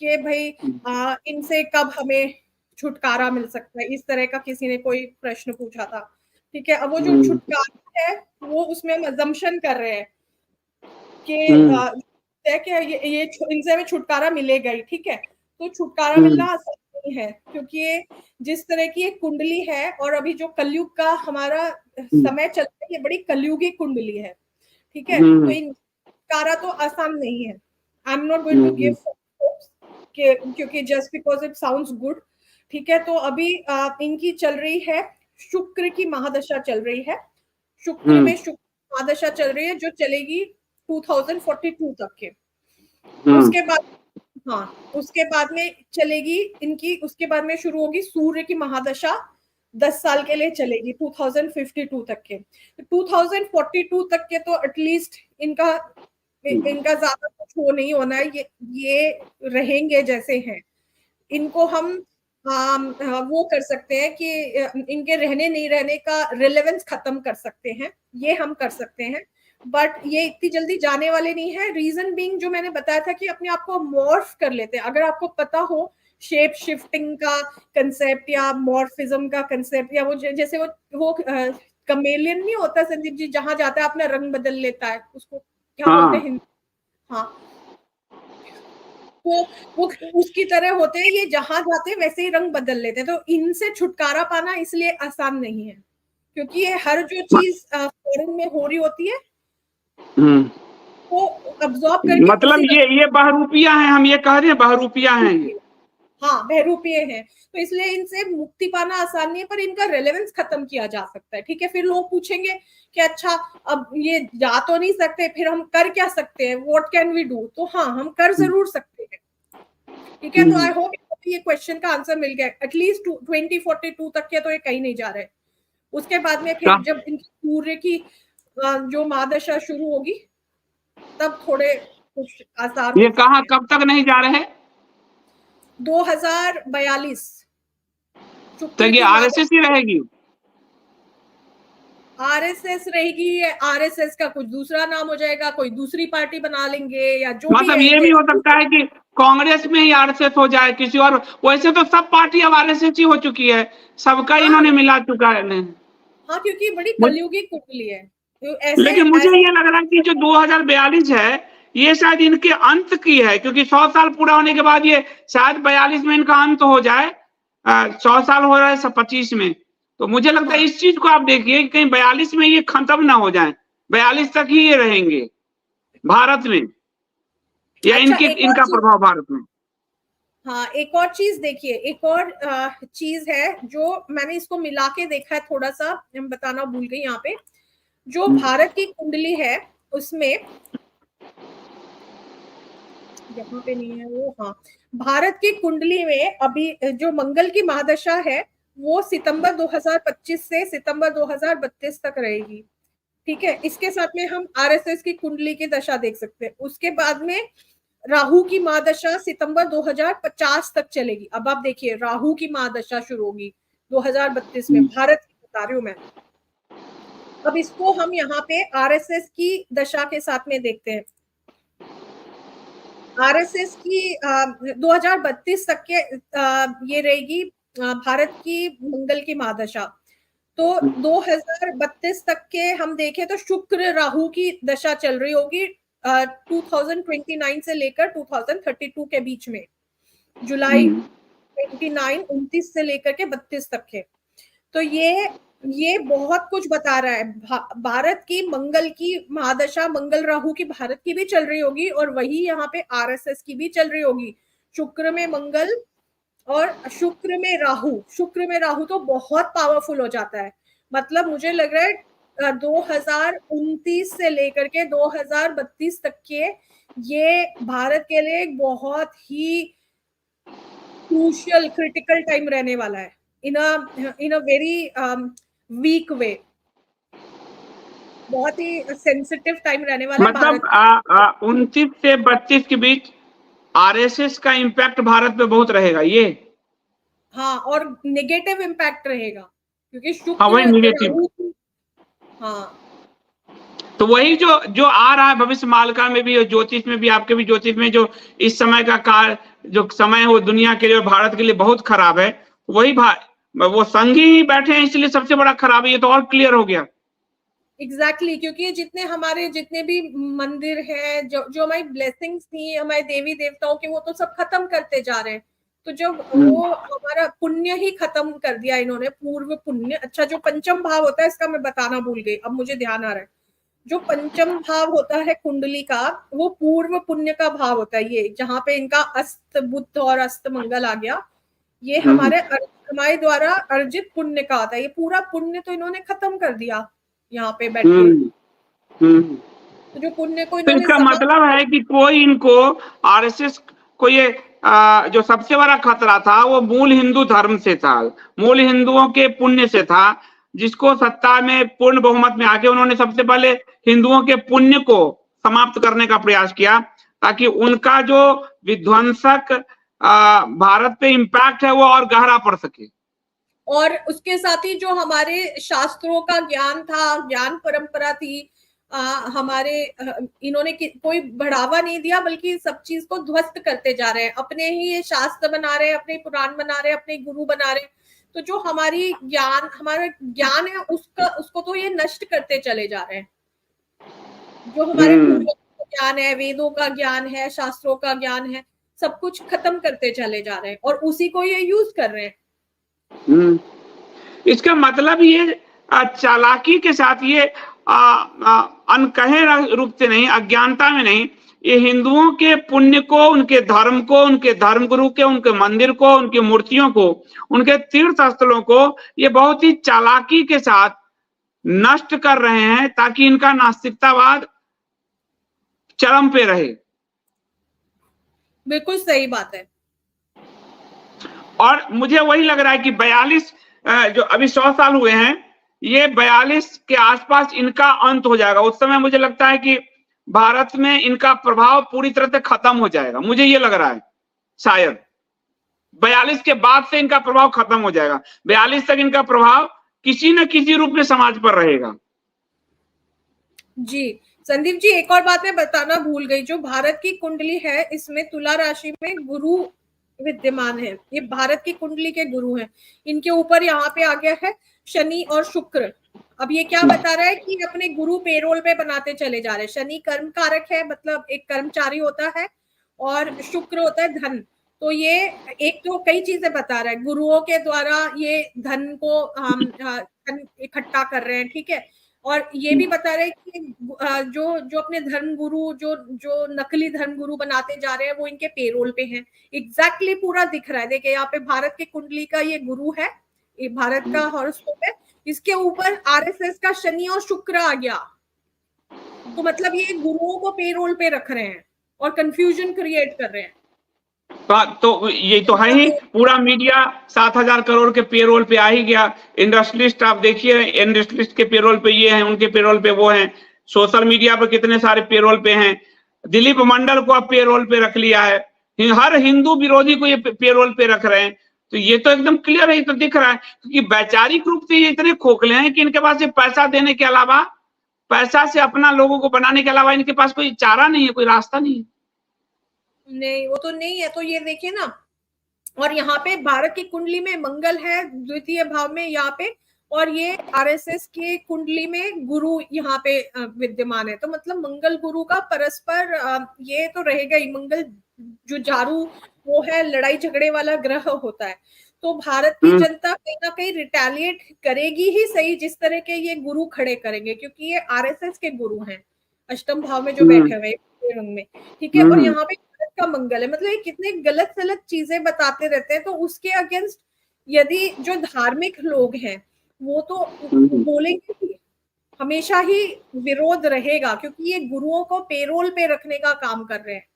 कि भाई इनसे कब हमें छुटकारा मिल सकता है, इस तरह का किसी ने कोई प्रश्न पूछा था। ठीक है, अब वो जो छुटकारा है वो उसमें हम अजम्पशन कर रहे हैं कि ये इनसे हमें छुटकारा मिलेगा ही। ठीक है, तो छुटकारा मिलना आसान नहीं है, क्योंकि ये जिस तरह की एक कुंडली है और अभी जो कलयुग का हमारा समय चल रहा है, ये बड़ी कलयुगी कुंडली है। ठीक है, तो इन छुटकारा तो आसान नहीं है। I am not going to give क्योंकि just because it sounds good. ठीक है, तो अभी इनकी चल रही है, शुक्र की महादशा चल रही है, शुक्र में शुक्र महादशा चल रही है जो चलेगी 2042 तक के। उसके बाद उसके बाद में चलेगी इनकी, उसके बाद में शुरू होगी सूर्य की महादशा, 10 साल के लिए चलेगी 2052 तक के। 2042 तक के तो एटलीस्ट इनका ज्यादा कुछ हो नहीं होना है, ये रहेंगे जैसे हैं। इनको हम वो कर सकते हैं कि इनके रहने नहीं रहने का रिलेवेंस खत्म कर सकते हैं, ये हम कर सकते हैं, बट ये इतनी जल्दी जाने वाले नहीं है। रीजन बीइंग जो मैंने बताया था कि अपने आप को मॉर्फ कर लेते हैं। अगर आपको पता हो शेप शिफ्टिंग का कंसेप्ट या मॉर्फिज्म का कंसेप्ट, या वो जैसे वो कमेलियन नहीं होता संदीप जी, जहां जाता है अपना रंग बदल लेता है, उसको क्या बोलते हैं? वो उसकी तरह होते हैं, ये जहां जाते हैं वैसे ही रंग बदल लेते हैं। तो इनसे छुटकारा पाना इसलिए आसान नहीं है, क्योंकि ये हर जो चीज फॉरेन में हो रही होती है वो अब्सॉर्ब करके, मतलब ये बहरूपिया हैं, हम ये कह रहे हैं बहरूपिया हैं ये। हाँ, बहरूपिये हैं, तो इसलिए इनसे मुक्ति पाना आसान नहीं है, पर इनका रेलेवेंस खत्म किया जा सकता है। ठीक है, फिर लोग पूछेंगे कि अच्छा अब ये जा तो नहीं सकते, फिर हम कर क्या सकते हैं, व्हाट कैन वी डू? तो हाँ, हम कर जरूर सकते हैं। ठीक है, तो आई होप ये क्वेश्चन का आंसर मिल गया। एटलीस्ट 2042 तक के तो ये कहीं नहीं जा रहे। उसके बाद में फिर जब इनकी सूर्य की जो महादशा शुरू होगी तब थोड़े कुछ आसार। ये कहाँ कब तक नहीं जा रहे? 2042 तो ये आरएसएस ही रहेगी? आरएसएस रहेगी, आरएसएस का कुछ दूसरा नाम हो जाएगा, कोई दूसरी पार्टी बना लेंगे, या जो मतलब ये भी हो सकता है कि कांग्रेस में ही आरएसएस हो जाए किसी और। वैसे तो सब पार्टी अब आरएसएस ही हो चुकी है, सबका इन्होंने मिला चुका है। हाँ, क्योंकि बड़ी कलयुगी कुंडली है। लेकिन मुझे ये लग रहा है कि जो 2042 है ये शायद इनके अंत की है, क्योंकि 100 साल पूरा होने के बाद ये शायद 42 में इनका अंत हो जाए। 100 साल हो रहा है 25 में, तो मुझे लगता है इस चीज को आप देखिए कि कहीं 42 में ये खत्म ना हो जाए, 42 तक ही ये रहेंगे भारत में, या इनका प्रभाव भारत में। हाँ, एक और चीज देखिए, एक और चीज है जो मैंने इसको मिला के देखा है, थोड़ा सा बताना भूल गई यहाँ पे। जो भारत की कुंडली है उसमें, यहाँ पे नहीं है वो, हाँ, भारत की कुंडली में अभी जो मंगल की महादशा है वो सितंबर 2025 से सितंबर 2032 तक रहेगी। ठीक है, इसके साथ में हम आरएसएस की कुंडली की दशा देख सकते हैं। उसके बाद में राहु की महादशा सितंबर 2050 तक चलेगी। अब आप देखिए, राहु की महादशा शुरू होगी 2032 में, भारत की बता रही हूं मैं। अब इसको हम यहाँ पे आरएसएस की दशा के साथ में देखते हैं। आरएसएस की 2032 तक के ये रहेगी भारत की मंगल की महादशा। तो 2032 तक के हम देखें तो शुक्र राहु की दशा चल रही होगी 2029 से लेकर 2032 के बीच में, जुलाई 29 से लेकर के 32 तक के। तो ये बहुत कुछ बता रहा है। भारत की मंगल की महादशा, मंगल राहु की भारत की भी चल रही होगी, और वही यहाँ पे आरएसएस की भी चल रही होगी। शुक्र में मंगल और शुक्र में राहु तो बहुत पावरफुल हो जाता है। मतलब मुझे लग रहा है 2029 से लेकर के 2032 तक के ये भारत के लिए एक बहुत ही क्रूशियल क्रिटिकल टाइम रहने वाला है, इन अ वेरी वीक वे, बहुत ही सेंसिटिव टाइम रहने वाला है। मतलब 29 से 32 के बीच आरएसएस का इम्पैक्ट भारत पे बहुत रहेगा ये। हाँ, और नेगेटिव इम्पैक्ट रहेगा, क्योंकि वही नेगेटिव। हाँ, तो वही जो आ रहा है भविष्य मालिका में भी, ज्योतिष में भी, आपके भी ज्योतिष में जो इस समय का काल जो समय है वो दुनिया के लिए, भारत के लिए बहुत खराब है, वही वो संघी ही बैठे हैं, इसलिए सबसे बड़ा खराब है। ये तो और क्लियर हो गया। एग्जैक्टली क्योंकि जितने हमारे जितने भी मंदिर हैं, जो हमारी ब्लेसिंग्स थी हमारे देवी देवताओं के, वो तो सब खत्म करते जा रहे हैं। तो जब वो हमारा पुण्य ही खत्म कर दिया इन्होंने, पूर्व पुण्य। अच्छा, जो पंचम भाव होता है, इसका मैं बताना भूल गई, अब मुझे ध्यान आ रहा है। जो पंचम भाव होता है कुंडली का, वो पूर्व पुण्य का भाव होता है। ये जहाँ पे इनका अस्त बुध और अस्त मंगल आ गया, ये हमारे द्वारा अर्जित पुण्य का आता है। ये पूरा पुण्य तो इन्होंने खत्म कर दिया यहाँ पे बैठ के। तो जो पुण्य को तो इन्होंने इसका मतलब है कि कोई इनको आरएसएस को ये जो सबसे बड़ा खतरा था वो मूल हिंदू धर्म से था, मूल हिंदुओं के पुण्य से था, जिसको सत्ता में पूर्ण बहुमत में आके उन्होंने सबसे पहले हिंदुओं के पुण्य को समाप्त करने का प्रयास किया, ताकि उनका जो विध्वंसक भारत पे इम्पैक्ट है वो और गहरा पड़ सके। और उसके साथ ही जो हमारे शास्त्रों का ज्ञान था, ज्ञान परंपरा थी, हमारे इन्होंने कोई बढ़ावा नहीं दिया, बल्कि सब चीज को ध्वस्त करते जा रहे हैं। अपने ही ये शास्त्र बना रहे हैं, अपने पुराण बना रहे हैं, अपने गुरु बना रहे हैं। तो जो हमारा ज्ञान है, उसको तो ये नष्ट करते चले जा रहे हैं। जो हमारे पूर्वजों का ज्ञान है, वेदों का ज्ञान है, शास्त्रों का ज्ञान है, सब कुछ खत्म करते चले जा रहे हैं, और उसी को ये यूज कर रहे हैं। इसका मतलब ये चालाकी के साथ, ये अनकहे रूप से नहीं, अज्ञानता में नहीं, ये हिंदुओं के पुण्य को, उनके धर्म को, उनके धर्मगुरु के, उनके मंदिर को, उनकी मूर्तियों को, उनके तीर्थ स्थलों को ये बहुत ही चालाकी के साथ नष्ट कर रहे हैं, ताकि इनका नास्तिकतावाद चरम पे रहे। बिल्कुल सही बात है। और मुझे वही लग रहा है कि 42 जो अभी 100 साल हुए हैं, ये 42 के आसपास इनका अंत हो जाएगा। उस समय मुझे लगता है कि भारत में इनका प्रभाव पूरी तरह से खत्म हो जाएगा, मुझे ये लग रहा है। शायद 42 के बाद से इनका प्रभाव खत्म हो जाएगा। 42 तक इनका प्रभाव किसी न किसी रूप में समाज पर रहेगा। जी संदीप जी, एक और बात मैं बताना भूल गई। जो भारत की कुंडली है, इसमें तुला राशि में गुरु विद्यमान है। ये भारत की कुंडली के गुरु हैं। इनके ऊपर यहाँ पे आ गया है शनि और शुक्र। अब ये क्या बता रहा है कि अपने गुरु पेरोल पे बनाते चले जा रहे हैं। शनि कर्म कारक है, मतलब एक कर्मचारी होता है, और शुक्र होता है धन। तो ये एक तो कई चीजें बता रहा है, गुरुओं के द्वारा ये धन को हम इकट्ठा कर रहे हैं, ठीक है। और ये भी बता रहे हैं कि जो अपने धर्म गुरु, जो नकली धर्म गुरु बनाते जा रहे हैं, वो इनके पेरोल पे हैं। एग्जैक्टली पूरा दिख रहा है। देखिए यहाँ पे भारत की कुंडली का ये गुरु है, ये भारत का हॉरोस्कोप है, इसके ऊपर आरएसएस का शनि और शुक्र आ गया। तो मतलब ये गुरुओं को पेरोल पे रख रहे हैं और कंफ्यूजन क्रिएट कर रहे हैं। तो ये तो है ही, पूरा मीडिया 7,000 करोड़ के पेरोल पे आ ही गया। इंडस्ट्रियलिस्ट आप देखिए, इंडस्ट्रियलिस्ट के पेरोल पे ये हैं, उनके पेरोल पे वो हैं। सोशल मीडिया पर कितने सारे पेरोल पे हैं। दिलीप मंडल को अब पेरोल पे रख लिया है, हर हिंदू विरोधी को ये पेरोल पे रख रहे हैं। तो ये तो एकदम क्लियर है, तो दिख रहा है, क्योंकि वैचारिक रूप से ये इतने खोखले हैं कि इनके पास पैसा देने के अलावा, पैसा से अपना लोगों को बनाने के अलावा इनके पास कोई चारा नहीं है, कोई रास्ता नहीं है। नहीं, वो तो नहीं है। तो ये देखिए ना, और यहाँ पे भारत की कुंडली में मंगल है द्वितीय भाव में यहाँ पे, और ये आरएसएस के कुंडली में गुरु यहाँ पे विद्यमान है। तो मतलब मंगल गुरु का परस्पर ये तो रहेगा ही। मंगल जो जारू वो है, लड़ाई झगड़े वाला ग्रह होता है। तो भारत की जनता कहीं ना कहीं रिटेलिएट करेगी ही सही, जिस तरह के ये गुरु खड़े करेंगे, क्योंकि ये आरएसएस के गुरु हैं, अष्टम भाव में जो बैठे हुए रंग में, ठीक है। और यहाँ पे का मंगल है, मतलब ये कितने गलत सलत चीजें बताते रहते हैं। तो उसके अगेंस्ट यदि जो धार्मिक लोग हैं वो तो बोलेंगे ही, हमेशा ही विरोध रहेगा, क्योंकि ये गुरुओं को पेरोल पे रखने का काम कर रहे हैं।